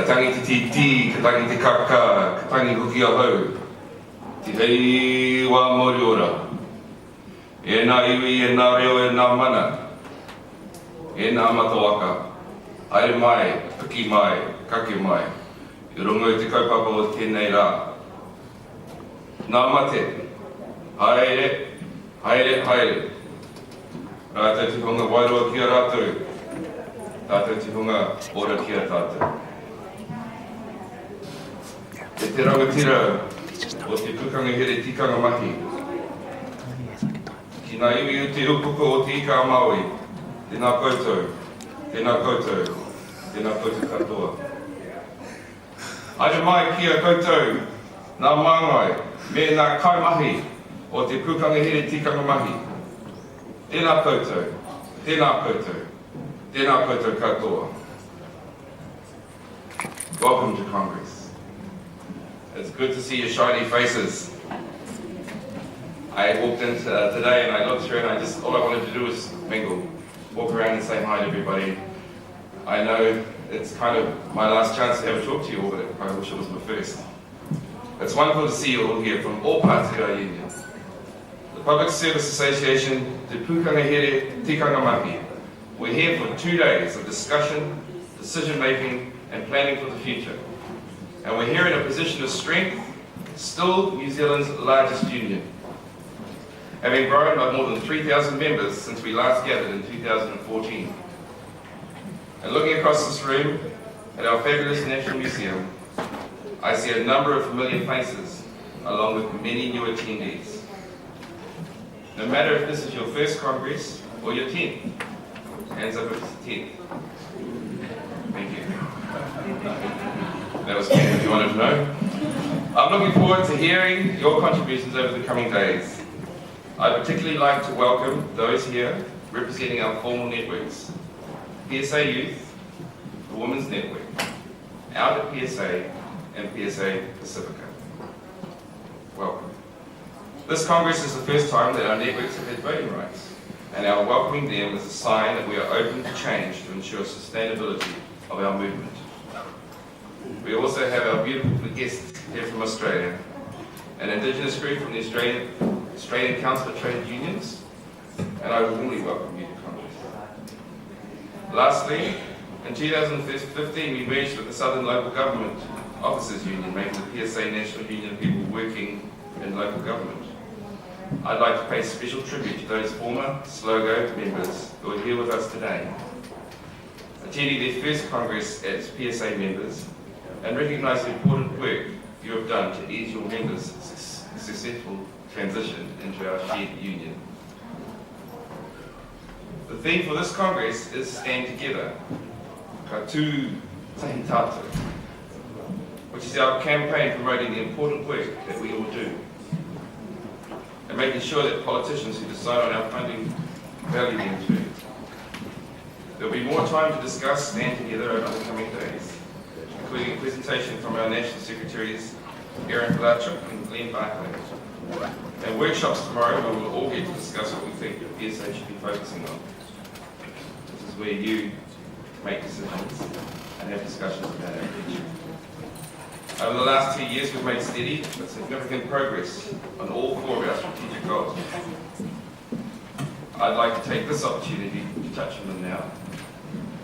tangi te titi, ka tangi te kaka, ka tangi huki a hau. Te hei wā mori ora. E nā iwi, e nā reo, e nā mana. E nā matawaka. Aere mai, piki mai, kake mai. I runga i te kaupapa o tēnei rā. Nā mate. Haere, haere, haere. Rātou te hunga wairoa ki a rātou. Tātou te hunga ora ki a tātou. E te rangatira o te Pūkenga here Tikanga Mahi. Ki nā iwi o te upuko o te ika a Maui. Tēnā koutou, tēnā koutou, tēnā koutou katoa. Aere mai ki a koutou, nā māngai, me nā kaimahi o te Pūkenga here Tikanga Mahi. Tēnā koutou, tēnā koutou, tēnā koutou katoa. Welcome to Congress. It's good to see your shiny faces. I walked in today and I looked through and all I wanted to do was mingle, walk around and say hi to everybody. I know it's kind of my last chance to have a talk to you all, but I wish it was my first. It's wonderful to see you all here from all parts of our union. The Public Service Association, Te Pūkenga here Tikanga Mahi. We're here for 2 days of discussion, decision making and planning for the future. And we're here in a position of strength, still New Zealand's largest union. Having grown by more than 3,000 members since we last gathered in 2014. And looking across this room at our fabulous National Museum, I see a number of familiar faces, along with many new attendees. No matter if this is your first Congress or your 10th, hands up if it's the 10th. Thank you. That was 10 if you wanted to know. I'm looking forward to hearing your contributions over the coming days. I'd particularly like to welcome those here representing our formal networks. PSA Youth, the Women's Network, Out at PSA, and PSA Pacifica. Welcome. This Congress is the first time that our networks have had voting rights, and our welcoming them is a sign that we are open to change to ensure sustainability of our movement. We also have our beautiful guests here from Australia, an Indigenous group from the Australian Council of Trade Unions, and I warmly welcome you to Congress. Lastly, in 2015 we merged with the Southern Local Government Officers Union, making the PSA National Union of People Working in Local Government. I'd like to pay special tribute to those former SLOGO members who are here with us today, attending their first Congress as PSA members, and recognise the important work you have done to ease your members' successful transition into our shared union. The theme for this Congress is Stand Together, Ka tū tahi tātou, which is our campaign promoting the important work that we all do, and making sure that politicians who decide on our funding value them too. There will be more time to discuss Stand Together over the coming days, including a presentation from our National Secretaries, Aaron Blatchuk and Glenn Barclay. And workshops tomorrow where we'll all get to discuss what we think the PSA should be focusing on. This is where you make decisions and have discussions about our future. Over the last 2 years we've made steady but significant progress on all 4 of our strategic goals. I'd like to take this opportunity to touch on them now.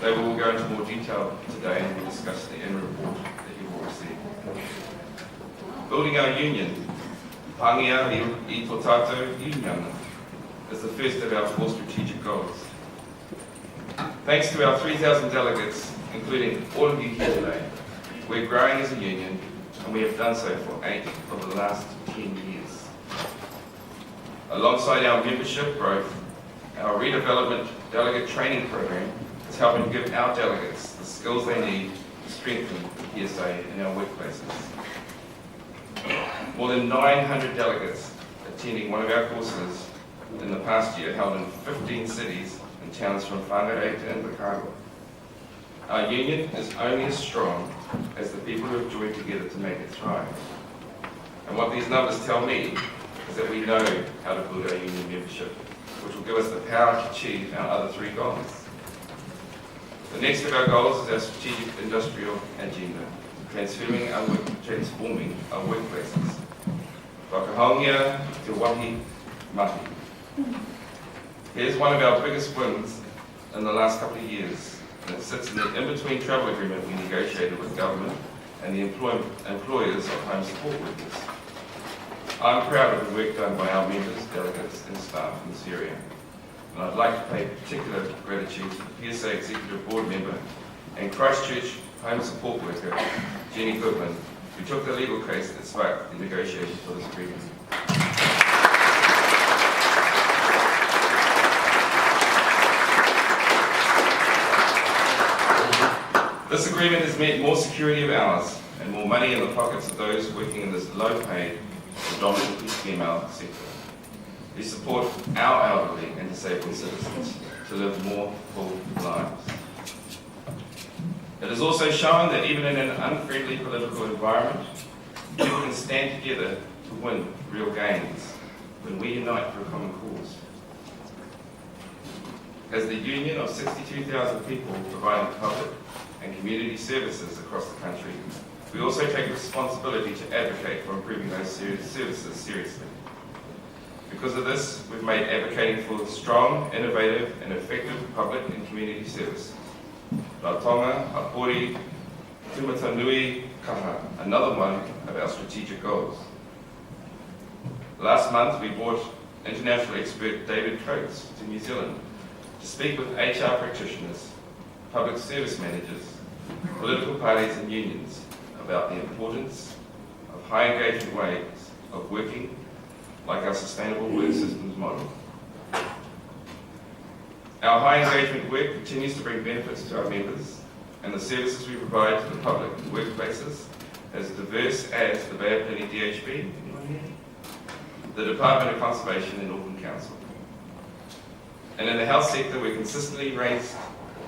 They will go into more detail today and we'll discuss the end report that you will receive. Building our union, Pāngia I tō tātou Uniana, is the first of our 4 strategic goals. Thanks to our 3,000 delegates, including all of you here today, we're growing as a union and we have done so for 8 of the last 10 years. Alongside our membership growth, our redevelopment delegate training program is helping to give our delegates the skills they need to strengthen the PSA in our workplaces. More than 900 delegates attending one of our courses in the past year, held in 15 cities and towns from Whangarei to Invercargill. Our union is only as strong as the people who have joined together to make it thrive. And what these numbers tell me is that we know how to build our union membership, which will give us the power to achieve our other 3 goals. The next of our goals is our strategic industrial agenda, transforming our workplaces. Whakahongia te wahi Mahi. Here's one of our biggest wins in the last couple of years. And it sits in the in-between travel agreement we negotiated with government and the employers of home support workers. I'm proud of the work done by our members, delegates and staff in this area. And I'd like to pay particular gratitude to the PSA Executive Board member and Christchurch home support worker, Jenny Goodman, who took the legal case that sparked the negotiation for this agreement. This agreement has meant more security of hours and more money in the pockets of those working in this low-paid, predominantly female sector. We support our elderly and disabled citizens to live more full lives. It has also shown that even in an unfriendly political environment, people can stand together to win real gains when we unite for a common cause. As the union of 62,000 people providing public and community services across the country, we also take responsibility to advocate for improving those services seriously. Because of this, we've made advocating for strong, innovative and effective public and community service. Rautonga, Apori, Tumatanui, Kaha, another one of our strategic goals. Last month, we brought international expert David Coates to New Zealand to speak with HR practitioners, public service managers, political parties and unions about the importance of high engagement ways of working like our sustainable work systems model. Our high engagement work continues to bring benefits to our members and the services we provide to the public in workplaces as diverse as the Bay of Plenty DHB, the Department of Conservation and Auckland Council. And in the health sector, we consistently raise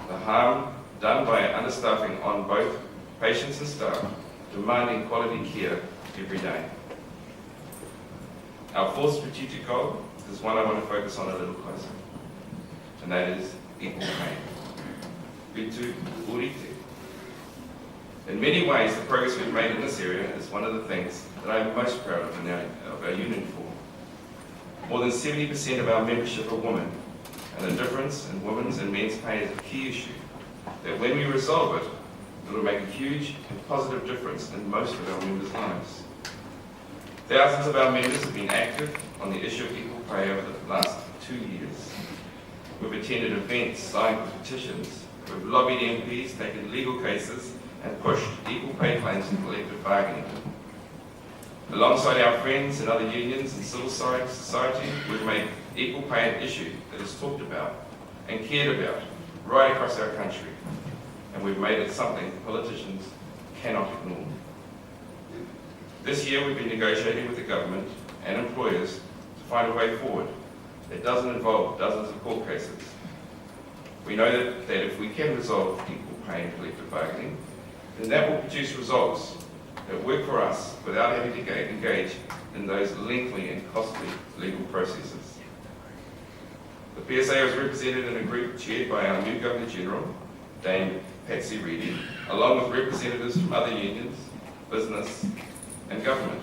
the harm done by understaffing on both patients and staff, demanding quality care every day. Our fourth strategic goal is one I want to focus on a little closer, and that is equal pay. Utu urite. In many ways, the progress we've made in this area is one of the things that I'm most proud of our union for. More than 70% of our membership are women, and the difference in women's and men's pay is a key issue that when we resolve it, it will make a huge and positive difference in most of our members' lives. Thousands of our members have been active on the issue of equal pay over the last 2 years. We've attended events, signed petitions, we've lobbied MPs, taken legal cases, and pushed equal pay claims in collective bargaining. Alongside our friends and other unions and civil society, we've made equal pay an issue that is talked about and cared about right across our country, and we've made it something politicians cannot ignore. This year we've been negotiating with the government and employers to find a way forward that doesn't involve dozens of court cases. We know that if we can resolve equal pay and collective bargaining, then that will produce results that work for us without having to engage in those lengthy and costly legal processes. The PSA was represented in a group chaired by our new Governor General, Dame Patsy Reedy, along with representatives from other unions, business and government.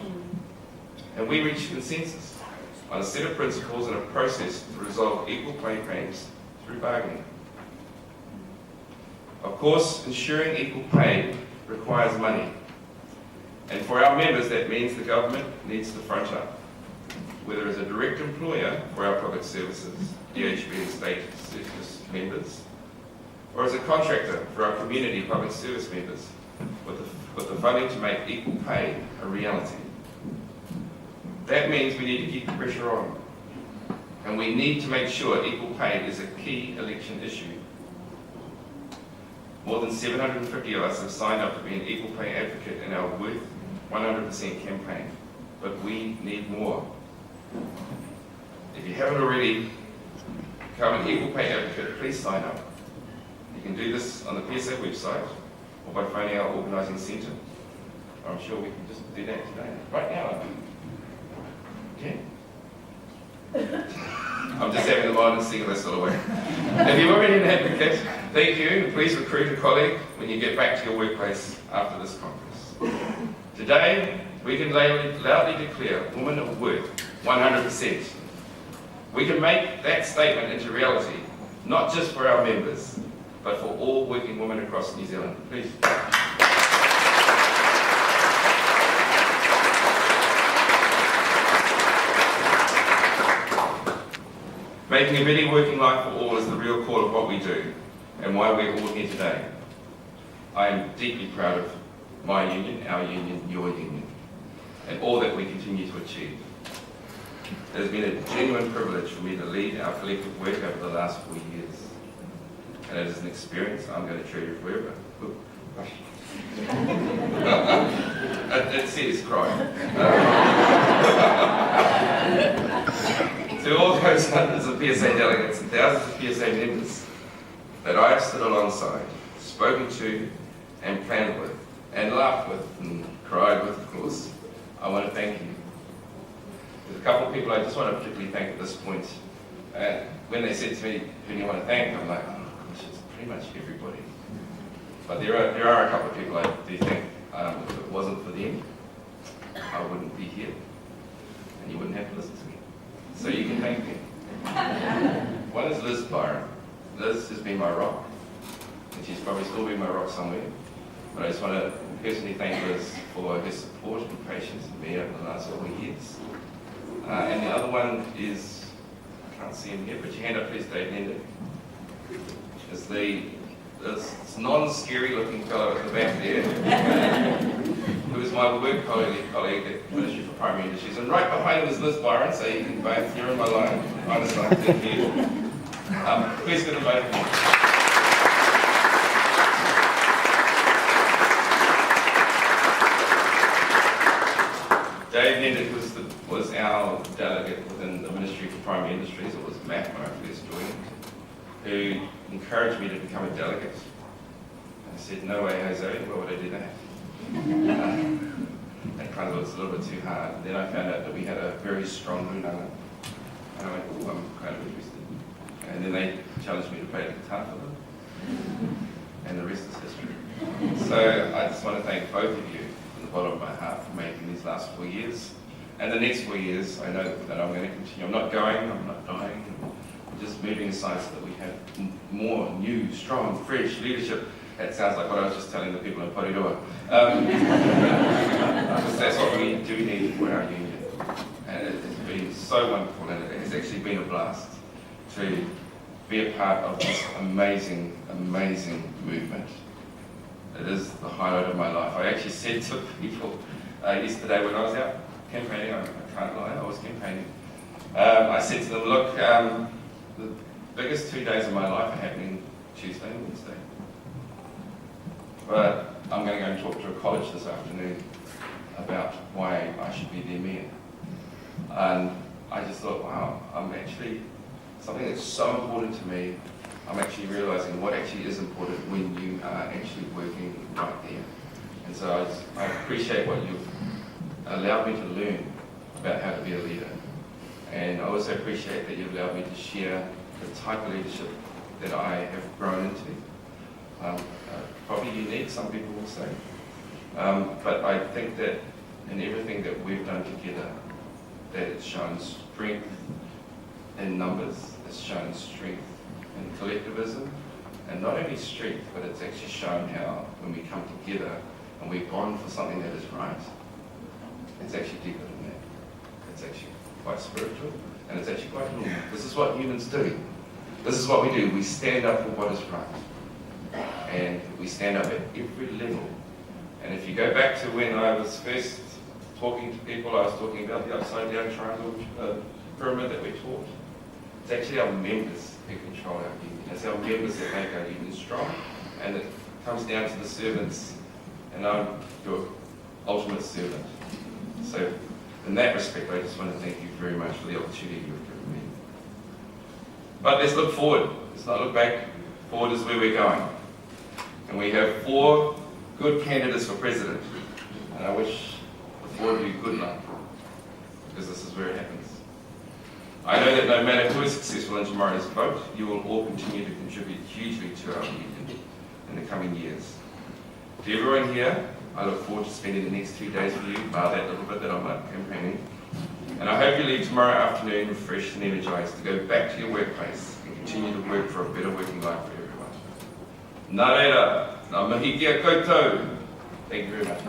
And we reached consensus on a set of principles and a process to resolve equal pay claims through bargaining. Of course, ensuring equal pay requires money. And for our members, that means the government needs to front up. Whether as a direct employer for our public services, DHB and state service members, or as a contractor for our community public service members, with the funding to make equal pay a reality. That means we need to keep the pressure on. And we need to make sure equal pay is a key election issue. More than 750 of us have signed up to be an equal pay advocate in our Worth 100% campaign, but we need more. If you haven't already become an equal pay advocate, please sign up. You can do this on the PSA website or by phoning our organising centre. I'm sure we can just do that today, right now. Yeah. I'm just having the on and sing this all away. If you're already an advocate, thank you. Please recruit a colleague when you get back to your workplace after this Congress. Today, we can loudly declare women are worth 100%. We can make that statement into reality, not just for our members, but for all working women across New Zealand. Please. Making a better working life for all is the real core of what we do and why we're all here today. I am deeply proud of my union, our union, your union, and all that we continue to achieve. It has been a genuine privilege for me to lead our collective work over the last 4 years. And it is an experience I'm going to treasure forever. It says cry. To all those hundreds of PSA delegates and thousands of PSA members that I have stood alongside, spoken to, and planned with, and laughed with, and cried with, of course, I want to thank you. There's a couple of people I just want to particularly thank at this point. When they said to me, who do you want to thank? I'm like, oh gosh, it's pretty much everybody. But there are a couple of people I do think, if it wasn't for them, I wouldn't be here, and you wouldn't have to listen to me. So you can thank them. One is Liz Byron. Liz has been my rock, and she's probably still been my rock somewhere. But I just want to personally thank Liz for her support and patience with me over the last 4 years. And the other one is, I can't see him here, but your hand up please, Dave Nender. Is this non-scary looking fellow at the back there, who is my work colleague at Ministry for Primary Industries. And right behind him is Liz Byron, so you can both, you're in my line, on the side, thank you. Please get a vote for me. Dave Nender was our delegate within the Ministry for Primary Industries. It was Matt when I first joined, who encouraged me to become a delegate. I said, no way, Jose, why would I do that? That kind of looks a little bit too hard. Then I found out that we had a very strong runanga. And I went, oh, I'm kind of interested. And then they challenged me to play the guitar for them. And the rest is history. So I just want to thank both of you from the bottom of my heart for making these last 4 years. And the next 4 years, I know that I'm going to continue. I'm not going, I'm not dying. I'm just moving aside so that we have more new, strong, fresh leadership. That sounds like what I was just telling the people in Porirua. Because that's what we do need for our union. And it has been so wonderful, and it has actually been a blast to be a part of this amazing, amazing movement. It is the highlight of my life. I actually said to people yesterday when I was out campaigning, I can't lie, I was campaigning. I said to them, look, the biggest 2 days of my life are happening Tuesday and Wednesday. But I'm going to go and talk to a college this afternoon about why I should be their mayor. And I just thought, wow, I'm actually, something that's so important to me, I'm actually realising what actually is important when you are actually working right there. And so I appreciate what you've allowed me to learn about how to be a leader. And I also appreciate that you've allowed me to share the type of leadership that I have grown into. Probably unique, some people will say. But I think that in everything that we've done together, that it's shown strength in numbers, it's shown strength in collectivism, and not only strength, but it's actually shown how when we come together and we bond for something that is right, it's actually deeper than that. It's actually quite spiritual, and it's actually quite normal. This is what humans do. This is what we do. We stand up for what is right. And we stand up at every level. And if you go back to when I was first talking to people, I was talking about the upside down triangle pyramid that we taught. It's actually our members who control our union. It's our members that make our union strong. And it comes down to the servants. And I'm your ultimate servant. So in that respect, I just want to thank you very much for the opportunity you've given me. But let's look forward. Let's not look back. Forward is where we're going. And we have 4 good candidates for president. And I wish the 4 of you good luck, because this is where it happens. I know that no matter who is successful in tomorrow's vote, you will all continue to contribute hugely to our union in the coming years. To everyone here, I look forward to spending the next 2 days with you, bar that little bit that I'm not campaigning. And I hope you leave tomorrow afternoon refreshed and energised to go back to your workplace and continue to work for a better working life for everyone. Nā reira, ngā mihi kia koutou. Thank you very much.